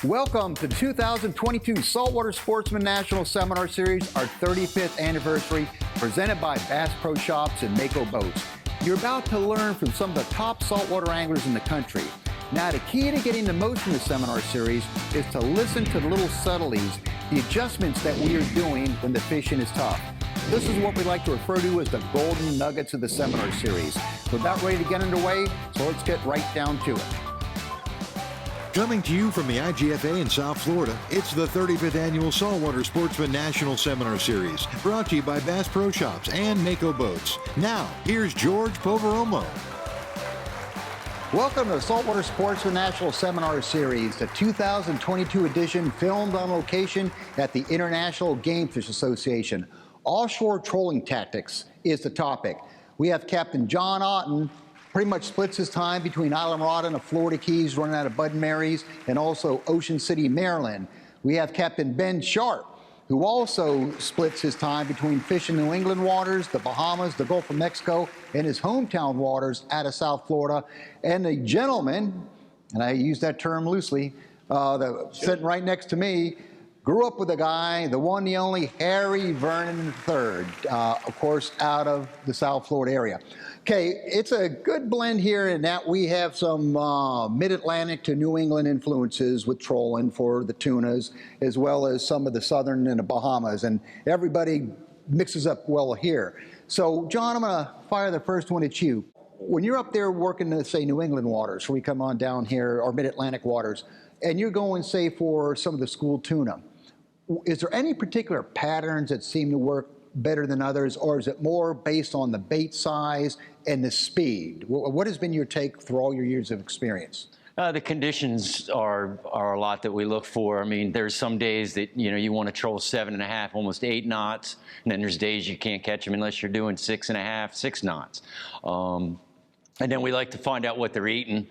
Welcome to the 2022 Saltwater Sportsman National Seminar Series, our 35th anniversary, presented by Bass Pro Shops and Mako Boats. You're about to learn from some of the top saltwater anglers in the country. Now, the key to getting the most from the seminar series is to listen to the little subtleties, the adjustments that we are doing when the fishing is tough. This is what we like to refer to as the golden nuggets of the seminar series. We're about ready to get underway, so let's get right down to it. Coming to you from the IGFA in South Florida, it's the 35th Annual Saltwater Sportsman National Seminar Series, brought to you by Bass Pro Shops and Mako Boats. Now, here's George Poveromo. Welcome to the Saltwater Sportsman National Seminar Series, the 2022 edition, filmed on location at the International Game Fish Association. Offshore trolling tactics is the topic. We have Captain John Otten, pretty much splits his time between Islamorada and the Florida Keys, running out of Bud and Mary's, and also Ocean City, Maryland. We have Captain Ben Sharpe, who also splits his time between fishing New England waters, the Bahamas, the Gulf of Mexico, and his hometown waters out of South Florida. And the gentleman, and I use that term loosely, sitting right next to me, grew up with a guy, the one, the only, Harry Vernon III, of course, out of the South Florida area. Okay, it's a good blend here in that we have some mid-Atlantic to New England influences with trolling for the tunas, as well as some of the southern and the Bahamas, and everybody mixes up well here. So, John, I'm gonna fire the first one at you. When you're up there working the, say, New England waters, where we come on down here, or mid-Atlantic waters, and you're going, say, for some of the school tuna, is there any particular patterns that seem to work better than others, or is it more based on the bait size and the speed? What has been your take through all your years of experience? The conditions are a lot that we look for. I mean, there's some days that, you want to troll 7.5, almost 8 knots, and then there's days you can't catch them unless you're doing 6.5, 6 knots. And then we like to find out what they're eating.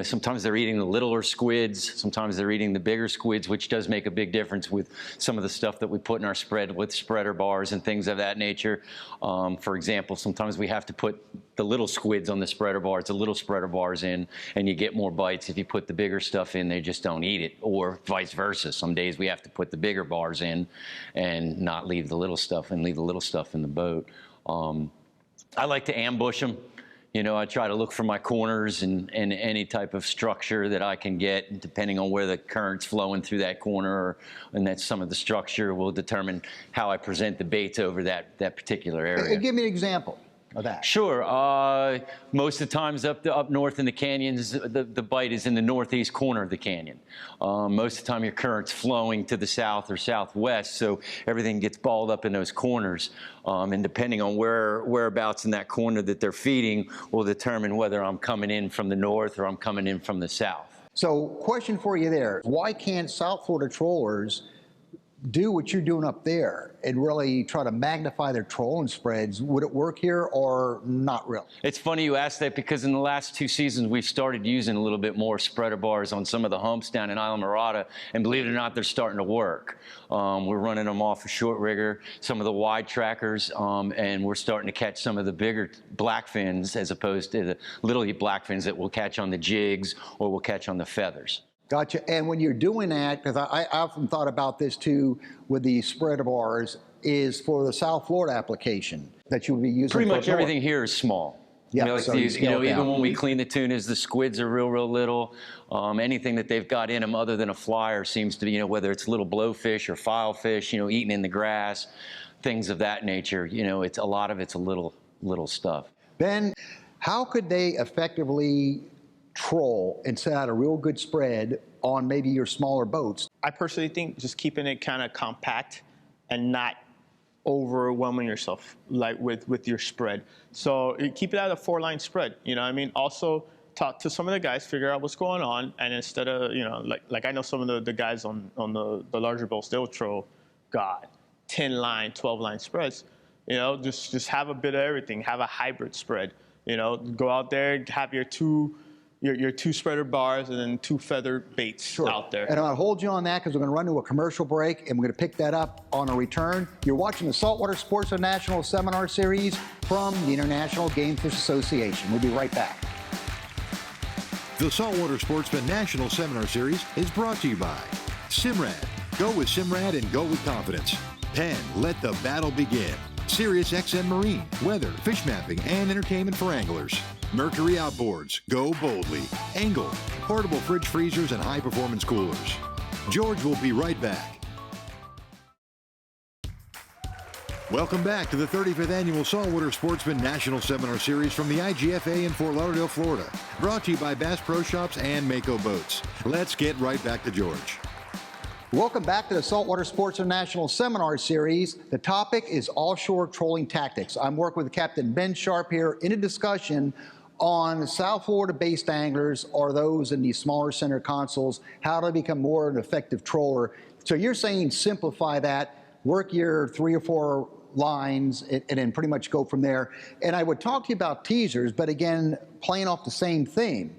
Sometimes they're eating the littler squids, sometimes they're eating the bigger squids, which does make a big difference with some of the stuff that we put in our spread with spreader bars and things of that nature. For example, sometimes we have to put the little squids on the spreader bars, the little spreader bars in, and you get more bites. If you put the bigger stuff in, they just don't eat it, or vice versa. Some days we have to put the bigger bars in and not leave the little stuff, and leave the little stuff in the boat. I like to ambush them. I try to look for my corners and any type of structure that I can get, depending on where the current's flowing through that corner, and that's some of the structure will determine how I present the baits over that particular area. Give me an example of that. Sure. Most of the times up north in the canyons, the bite is in the northeast corner of the canyon. Most of the time your current's flowing to the south or southwest, so everything gets balled up in those corners. And depending on whereabouts in that corner that they're feeding will determine whether I'm coming in from the north or I'm coming in from the south. So, question for you there. Why can't South Florida trollers do what you're doing up there and really try to magnify their trolling spreads? Would it work here or not really? It's funny you ask that, because in the last 2 seasons we've started using a little bit more spreader bars on some of the humps down in Islamorada, and believe it or not, they're starting to work. We're running them off a short rigger, some of the wide trackers, and we're starting to catch some of the bigger blackfins as opposed to the little blackfins that we'll catch on the jigs or we'll catch on the feathers. Gotcha. And when you're doing that, because I often thought about this too with the spreader bars, is for the South Florida application that you would be using. Pretty much everything here is small. Yeah, even when we clean the tunas, the squids are real little. Anything that they've got in them other than a flyer seems to be, whether it's little blowfish or filefish, eating in the grass, things of that nature. It's a lot of it's a little stuff. Ben, how could they effectively troll and set out a real good spread on maybe your smaller boats? I personally think just keeping it kind of compact and not overwhelming yourself like with your spread. So keep it at a 4-line spread. Also talk to some of the guys, figure out what's going on, and instead of like I know some of the guys on the larger boats, they'll troll 10-line, 12-line spreads. Just have a bit of everything. Have a hybrid spread. Go out there, have your two spreader bars and then 2 feather baits out there. And I'm going to hold you on that because we're going to run to a commercial break and we're going to pick that up on a return. You're watching the Saltwater Sportsman National Seminar Series from the International Game Fish Association. We'll be right back. The Saltwater Sportsman National Seminar Series is brought to you by SIMRAD. Go with SIMRAD and go with confidence. PENN, let the battle begin. Sirius XM Marine, weather, fish mapping, and entertainment for anglers. Mercury Outboards, go boldly. ENGEL, portable fridge freezers and high-performance coolers. George will be right back. Welcome back to the 35th Annual Saltwater Sportsman National Seminar Series from the IGFA in Fort Lauderdale, Florida. Brought to you by Bass Pro Shops and Mako Boats. Let's get right back to George. Welcome back to the Saltwater Sportsman National Seminar Series. The topic is offshore trolling tactics. I'm working with Captain Ben Sharpe here in a discussion on South Florida-based anglers or those in these smaller center consoles, how to become more an effective troller. So you're saying simplify that, work your 3 or 4 lines, and then pretty much go from there. And I would talk to you about teasers, but again, playing off the same theme.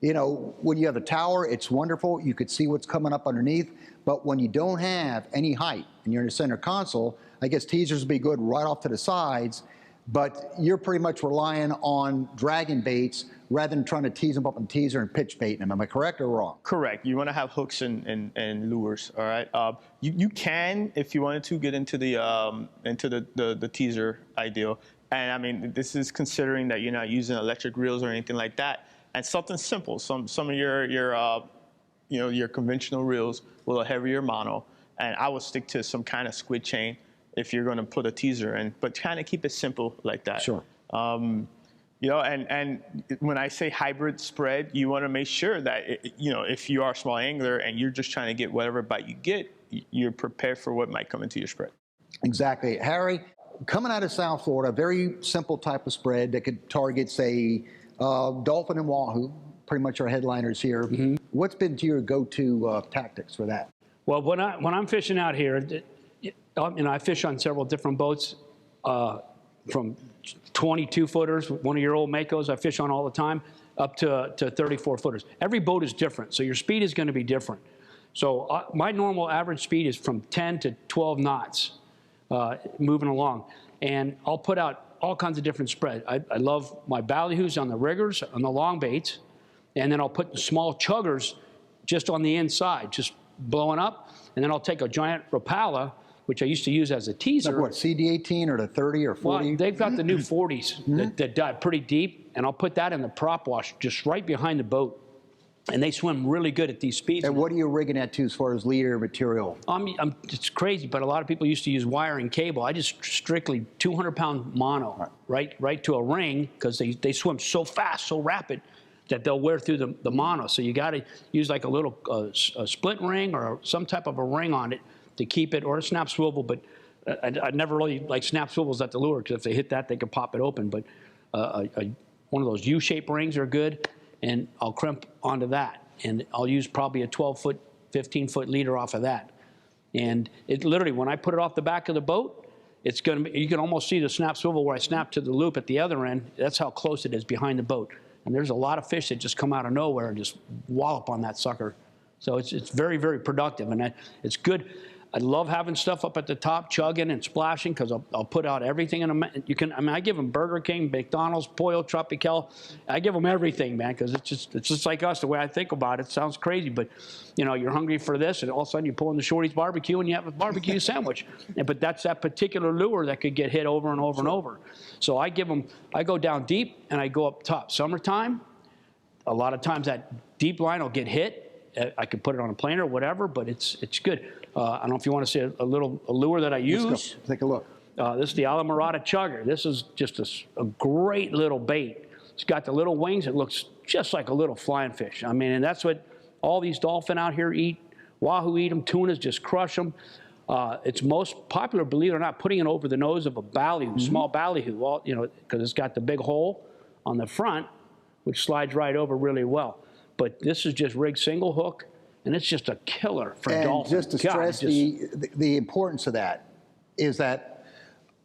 You know, when you have a tower, it's wonderful. You could see what's coming up underneath. But when you don't have any height and you're in a center console, I guess teasers would be good right off to the sides. But you're pretty much relying on dragging baits rather than trying to tease them up in teaser and pitch baiting them. Am I correct or wrong? Correct. You want to have hooks and lures. All right. You can, if you wanted to, get into the teaser ideal. And I mean, this is considering that you're not using electric reels or anything like that. And something simple. Some of your conventional reels with a heavier mono. And I would stick to some kind of squid chain if you're going to put a teaser in, but kind of keep it simple like that. Sure. You know, and when I say hybrid spread, you want to make sure that, if you are a small angler and you're just trying to get whatever bite you get, you're prepared for what might come into your spread. Exactly. Harry, coming out of South Florida, very simple type of spread that could target, say, dolphin and wahoo, pretty much our headliners here. Mm-hmm. What's been your go-to tactics for that? Well, when I'm fishing out here, I fish on several different boats, from 22 footers, one of your old Makos I fish on all the time, up to 34 footers. Every boat is different, so your speed is going to be different. So my normal average speed is from 10 to 12 knots moving along. And I'll put out all kinds of different spread. I love my ballyhoos on the riggers, on the long baits, and then I'll put the small chuggers just on the inside, just blowing up. And then I'll take a giant Rapala, which I used to use as a teaser. Like what, CD18 or the 30 or 40? Well, they've got the new 40s that dive pretty deep, and I'll put that in the prop wash just right behind the boat. And they swim really good at these speeds. And what are you rigging at, too, as far as leader material? It's crazy, but a lot of people used to use wire and cable. I just strictly 200-pound mono, right to a ring, because they swim so fast, so rapid, that they'll wear through the mono. So you got to use like a little a split ring or some type of a ring on it to keep it, or a snap swivel, but I never really like snap swivels at the lure, because if they hit that, they can pop it open. But one of those U-shaped rings are good, and I'll crimp onto that. And I'll use probably a 12-foot, 15-foot leader off of that. And it literally, when I put it off the back of the boat, it's going to be, you can almost see the snap swivel where I snap to the loop at the other end. That's how close it is behind the boat. And there's a lot of fish that just come out of nowhere and just wallop on that sucker. So it's very, very productive, and it's good. I love having stuff up at the top, chugging and splashing, because I'll put out everything in them. I give them Burger King, McDonald's, Pollo Tropical. I give them everything, man, because it's just like us. The way I think about it sounds crazy, but you're hungry for this, and all of a sudden you pull in the Shorty's barbecue and you have a barbecue sandwich. But that's that particular lure that could get hit over and over and over. So I go down deep and I go up top. Summertime, a lot of times that deep line will get hit. I could put it on a planer or whatever, but it's good. I don't know if you want to see a lure that I use. Let's go. Take a look. This is the Alamorada Chugger. This is just a great little bait. It's got the little wings. It looks just like a little flying fish. I mean, and that's what all these dolphin out here eat. Wahoo eat them. Tunas just crush them. It's most popular, believe it or not, putting it over the nose of a ballyhoo, small ballyhoo. Because it's got the big hole on the front, which slides right over really well. But this is just rigged single hook, and it's just a killer for dolphins. And just to stress the importance of that is that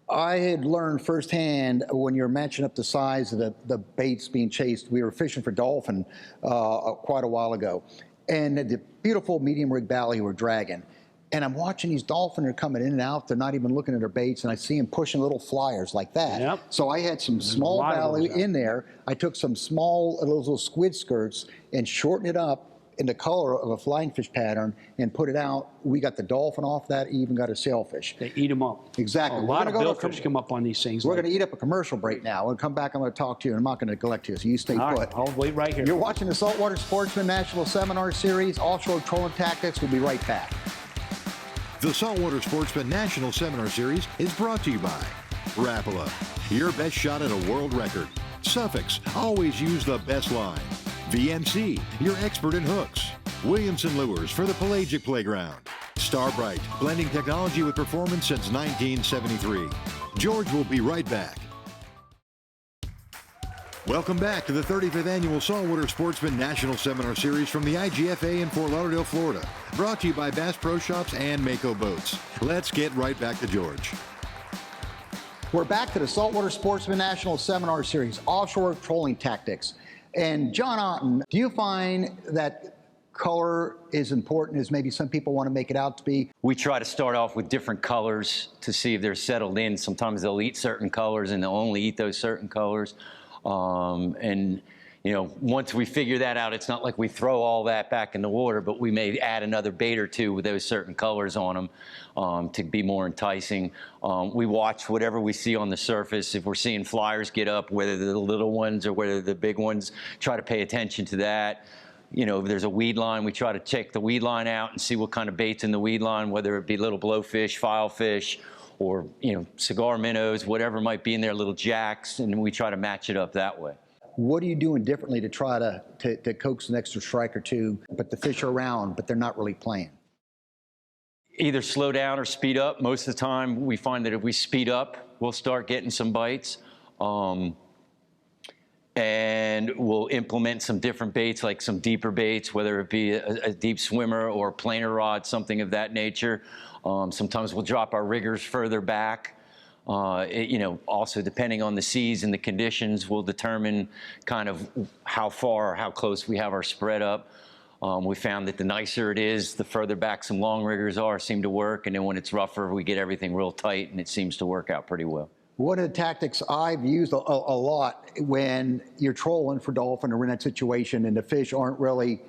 I had learned firsthand when you're matching up the size of the baits being chased. We were fishing for dolphin quite a while ago, and the beautiful medium rig ballyhoo were dragging. And I'm watching these dolphins are coming in and out. They're not even looking at their baits, and I see them pushing little flyers like that. Yep. So I had some small lot of those value out. in there. I took some small little squid skirts and shortened it up in the color of a flying fish pattern and put it out. We got the dolphin off that, even got a sailfish. They eat them up. Exactly. A We're lot of gonna go to billfish come up on these things. We're going to eat up a commercial break now. We'll come back. I'm going to talk to you, and I'm not going to neglect you, so you stay All put. right, I'll wait right here. You're watching the Saltwater Sportsman National Seminar Series, Offshore Trolling Tactics. We'll be right back. The Saltwater Sportsman National Seminar Series is brought to you by Rapala, your best shot at a world record. Suffix, always use the best line. VMC, your expert in hooks. Williamson Lures for the pelagic playground. Starbright, blending technology with performance since 1973. George will be right back. Welcome back to the 35th Annual Saltwater Sportsman National Seminar Series from the IGFA in Fort Lauderdale, Florida. Brought to you by Bass Pro Shops and Mako Boats. Let's get right back to George. We're back to the Saltwater Sportsman National Seminar Series, Offshore Trolling Tactics. And John Otten, do you find that color is important as maybe some people want to make it out to be? We try to start off with different colors to see if they're settled in. Sometimes they'll eat certain colors and they'll only eat those certain colors. And you know, once we figure that out, it's not like we throw all that back in the water, but we may add another bait or two with those certain colors on them to be more enticing. We watch whatever we see on the surface. If we're seeing flyers get up, whether they're the little ones or whether they're the big ones, try to pay attention to that. You know, if there's a weed line, we try to check the weed line out and see what kind of bait's in the weed line, whether it be little blowfish, filefish, or, you know, cigar minnows, whatever might be in there, little jacks, and we try to match it up that way. What are you doing differently to try to coax an extra strike or two, but the fish are around, but they're not really playing? Either slow down or speed up. Most of the time, we find that if we speed up, we'll start getting some bites. And we'll implement some different baits, like some deeper baits, whether it be a deep swimmer or a planer rod, something of that nature. Sometimes we'll drop our riggers further back. You know, also depending on the seas and the conditions, will determine kind of how far or how close we have our spread up. We found that the nicer it is, the further back some long riggers seem to work. And then when it's rougher, we get everything real tight, and it seems to work out pretty well. One of the tactics I've used a lot when you're trolling for dolphin or in that situation and the fish aren't really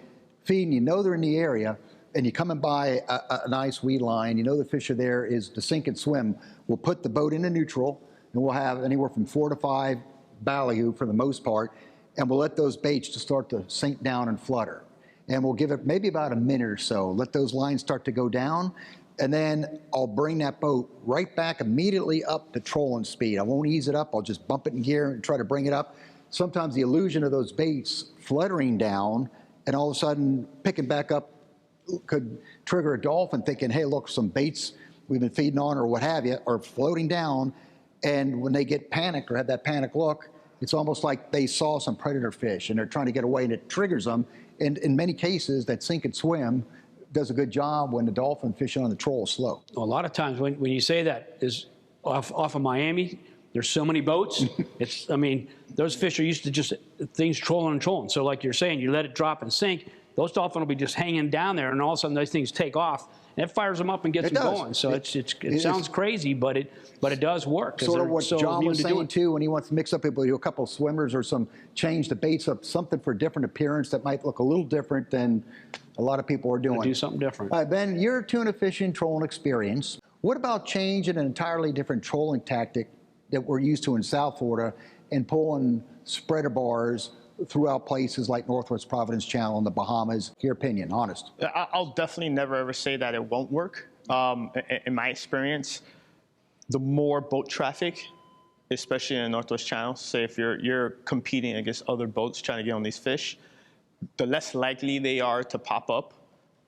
feeding, you know they're in the area, and you're coming by a nice weed line, you know the fish are there, is to sink and swim. We'll put the boat into neutral, and we'll have anywhere from 4 to 5 ballyhoo for the most part, and we'll let those baits just start to sink down and flutter. And we'll give it maybe about a minute or so, let those lines start to go down, and then I'll bring that boat right back immediately up to trolling speed. I won't ease it up, I'll just bump it in gear and try to bring it up. Sometimes the illusion of those baits fluttering down and all of a sudden picking back up could trigger a dolphin thinking, hey, look, some baits we've been feeding on or what have you are floating down, and when they get panicked or have that panic look, it's almost like they saw some predator fish and they're trying to get away, and it triggers them. And in many cases, that sink and swim does a good job when the dolphin fishing on the troll is slow. A lot of times when you say that is off of Miami, there's so many boats. I mean, those fish are used to just things trolling and trolling. So like you're saying, you let it drop and sink, those dolphins will be just hanging down there, and all of a sudden those things take off, and it fires them up and gets them going. So it sounds crazy, but it does work. Sort of what John was saying too, when he wants to mix up a couple of swimmers or change the baits up, something for a different appearance that might look a little different than a lot of people are doing. Do something different. Ben, your tuna fishing trolling experience, what about changing an entirely different trolling tactic that we're used to in South Florida and pulling spreader bars throughout places like Northwest Providence Channel and the Bahamas? Your opinion, honest. I'll definitely never ever say that it won't work. In my experience, the more boat traffic, especially in the Northwest Channel, say if you're competing against other boats trying to get on these fish, the less likely they are to pop up.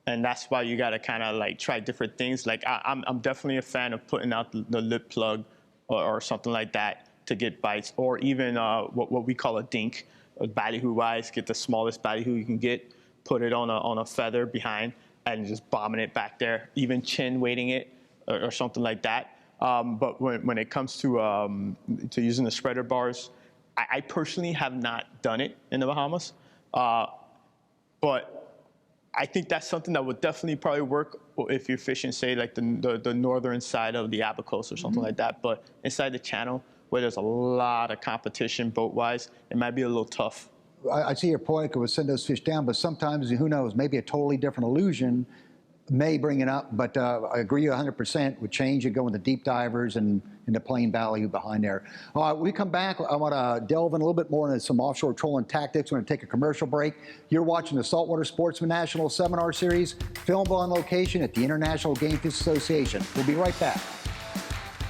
And that's why you got to kind of like try different things. Like I'm definitely a fan of putting out the lip plug or something like that to get bites, or even what we call a dink, a ballyhoo wise, get the smallest ballyhoo you can get, put it on a feather behind, and just bombing it back there, even chin weighting it or something like that. But when it comes to using the spreader bars, I personally have not done it in the Bahamas. But I think that's something that would definitely probably work if you're fishing, say, like the northern side of the Abacos or something like that. But inside the channel, where there's a lot of competition boat-wise, it might be a little tough. I see your point, it would send those fish down, but sometimes, who knows, maybe a totally different illusion may bring it up, but I agree 100% would change. You go into deep divers and into plain value behind there. All right, when we come back, I want to delve in a little bit more into some offshore trolling tactics. We're going to take a commercial break. You're watching the Saltwater Sportsman National Seminar Series, filmed on location at the International Game Fish Association. We'll be right back.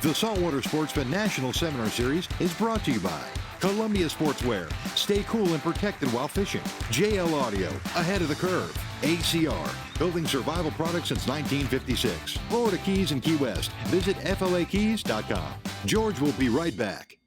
The Saltwater Sportsman National Seminar Series is brought to you by Columbia Sportswear. Stay cool and protected while fishing. JL Audio, ahead of the curve. ACR, building survival products since 1956. Florida Keys and Key West. Visit flakeys.com. George will be right back.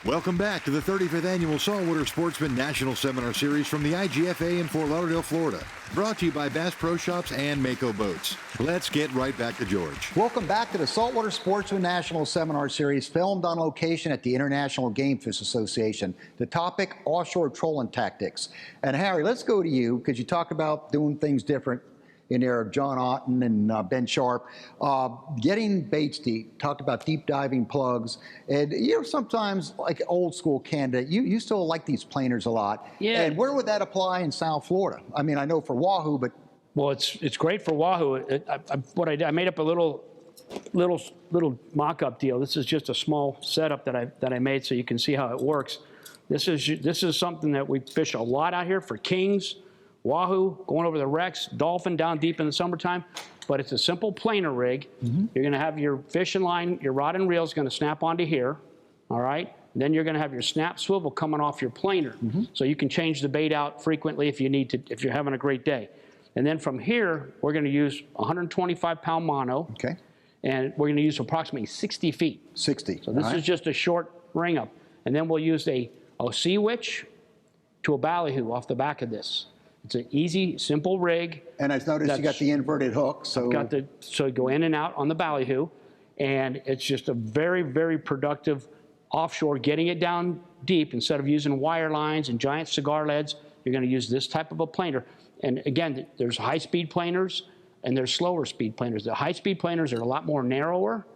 Welcome back to the 35th Annual Saltwater Sportsman National Seminar Series from the IGFA in Fort Lauderdale, Florida. Brought to you by Bass Pro Shops and Mako Boats. Let's get right back to George. Welcome back to the Saltwater Sportsman National Seminar Series, filmed on location at the International Game Fish Association. The topic, offshore trolling tactics. And Harry, let's go to you, because you talked about doing things different in there, John Otten and Ben Sharpe. Getting baits deep, talked about deep diving plugs. And you're sometimes like old school candidate. You still like these planers a lot. Yeah. And where would that apply in South Florida? I mean, I know for Wahoo, but Well, it's great for Wahoo. What I did, I made up a little mock-up deal. This is just a small setup that I made so you can see how it works. This is something that we fish a lot out here for kings, Wahoo, going over the wrecks, dolphin down deep in the summertime. But it's a simple planer rig. You're going to have your fishing line, your rod and reel is going to snap onto here, all right? Then you're going to have your snap swivel coming off your planer. So you can change the bait out frequently if you need to, if you're having a great day. And then from here, we're going to use 125-pound mono. okay, And we're going to use approximately 60 feet. 60. So this is just a short ring up. And then we'll use a sea witch to a ballyhoo off the back of this. It's an easy, simple rig. And I've noticed you got the inverted hook, so So you go in and out on the ballyhoo, and it's just a very, very productive offshore, getting it down deep. Instead of using wire lines and giant cigar leads, you're going to use this type of a planer. And again, there's high-speed planers and there's slower speed planers. The high-speed planers are a lot more narrower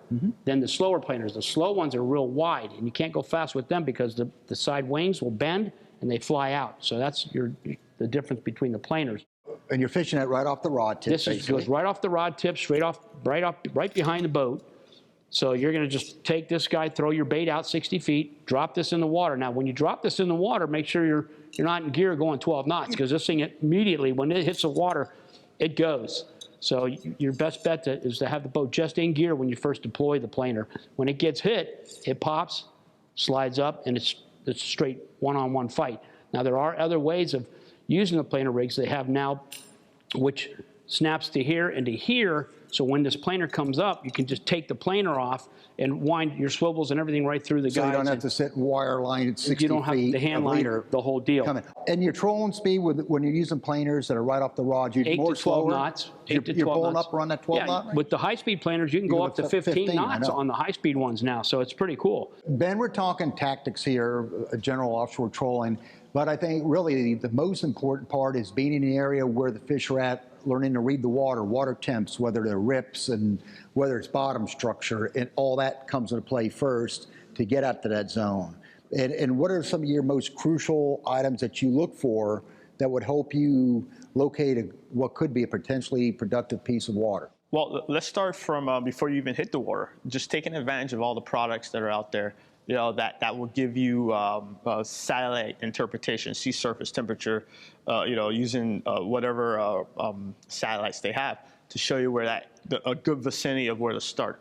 than the slower planers. The slow ones are real wide, and you can't go fast with them because the side wings will bend and they fly out. So that's the difference between the planers. and you're fishing it right off the rod tip. This goes right off the rod tip, right behind the boat. So you're going to just take this guy, throw your bait out 60 feet, drop this in the water. Now, when you drop this in the water, make sure you're not in gear going 12 knots, because this thing immediately, when it hits the water, it goes. So your best bet is to have the boat just in gear when you first deploy the planer. When it gets hit, it pops, slides up, and it's a straight one-on-one fight. Now, there are other ways of using the planer rigs they have now, which snaps to here and to here. So when this planer comes up, you can just take the planer off and wind your swivels and everything right through the guides. So you don't have to sit wire line at 60 feet. You don't have the hand line, the whole deal. Coming. And your trolling speed, when you're using planers that are right off the rod, you're 8 more to 12 slower? knots. 8 to 12 you're pulling knots. up around that 12 knot range? With the high-speed planers, you can go up to 15 knots I know. on the high-speed ones now, so it's pretty cool. Ben, we're talking tactics here, general offshore trolling, but I think really the most important part is being in the area where the fish are at, learning to read the water temps, whether they're rips and whether it's bottom structure, and all that comes into play first to get out to that zone. And what are some of your most crucial items that you look for that would help you locate what could be a potentially productive piece of water? Well, let's start from before you even hit the water. Just taking advantage of all the products that are out there, you know, that will give you satellite interpretation, sea surface temperature, you know, using whatever satellites they have to show you where a good vicinity of where to start.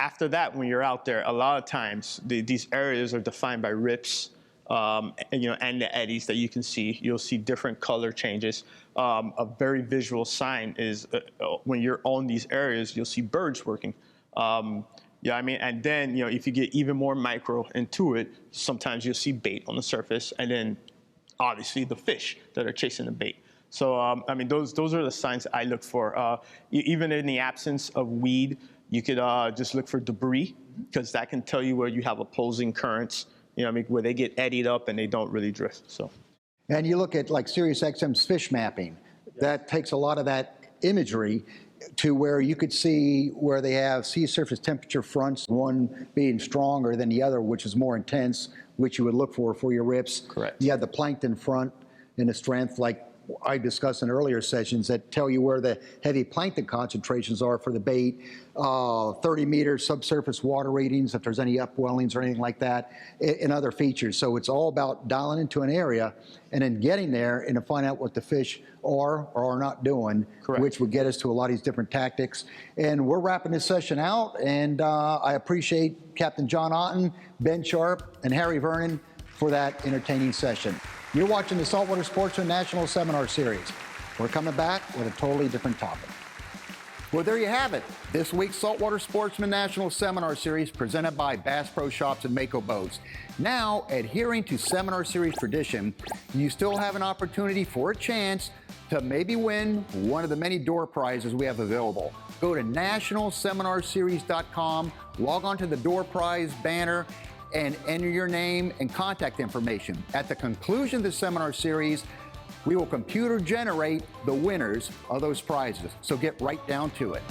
After that, when you're out there, a lot of times these areas are defined by rips, you know, and the eddies that you can see. You'll see different color changes. A very visual sign is when you're on these areas, you'll see birds working. Yeah, I mean, and then, you know, if you get even more micro into it, sometimes you'll see bait on the surface, and then obviously the fish that are chasing the bait. So, I mean, those are the signs I look for. Even in the absence of weed, you could just look for debris, because that can tell you where you have opposing currents, you know, I mean, where they get eddied up and they don't really drift. So. And you look at like SiriusXM's fish mapping, that takes a lot of that imagery to where you could see where they have sea surface temperature fronts, one being stronger than the other, which is more intense, which you would look for your rips. Correct. You have the plankton front and the strength, like I discussed in earlier sessions, that tell you where the heavy plankton concentrations are for the bait, 30-meter subsurface water readings, if there's any upwellings or anything like that, and other features. So it's all about dialing into an area and then getting there and to find out what the fish are or are not doing, Correct. which would get us to a lot of these different tactics. And we're wrapping this session out, and I appreciate Captain John Otten, Ben Sharpe, and Harry Vernon for that entertaining session. You're watching the Saltwater Sportsman National Seminar Series. We're coming back with a totally different topic. Well, there you have it. This week's Saltwater Sportsman National Seminar Series presented by Bass Pro Shops and Mako Boats. Now, adhering to Seminar Series tradition, you still have an opportunity for a chance to maybe win one of the many door prizes we have available. Go to nationalseminarseries.com, log on to the door prize banner, and enter your name and contact information. At the conclusion of the seminar series, we will computer generate the winners of those prizes. So get right down to it.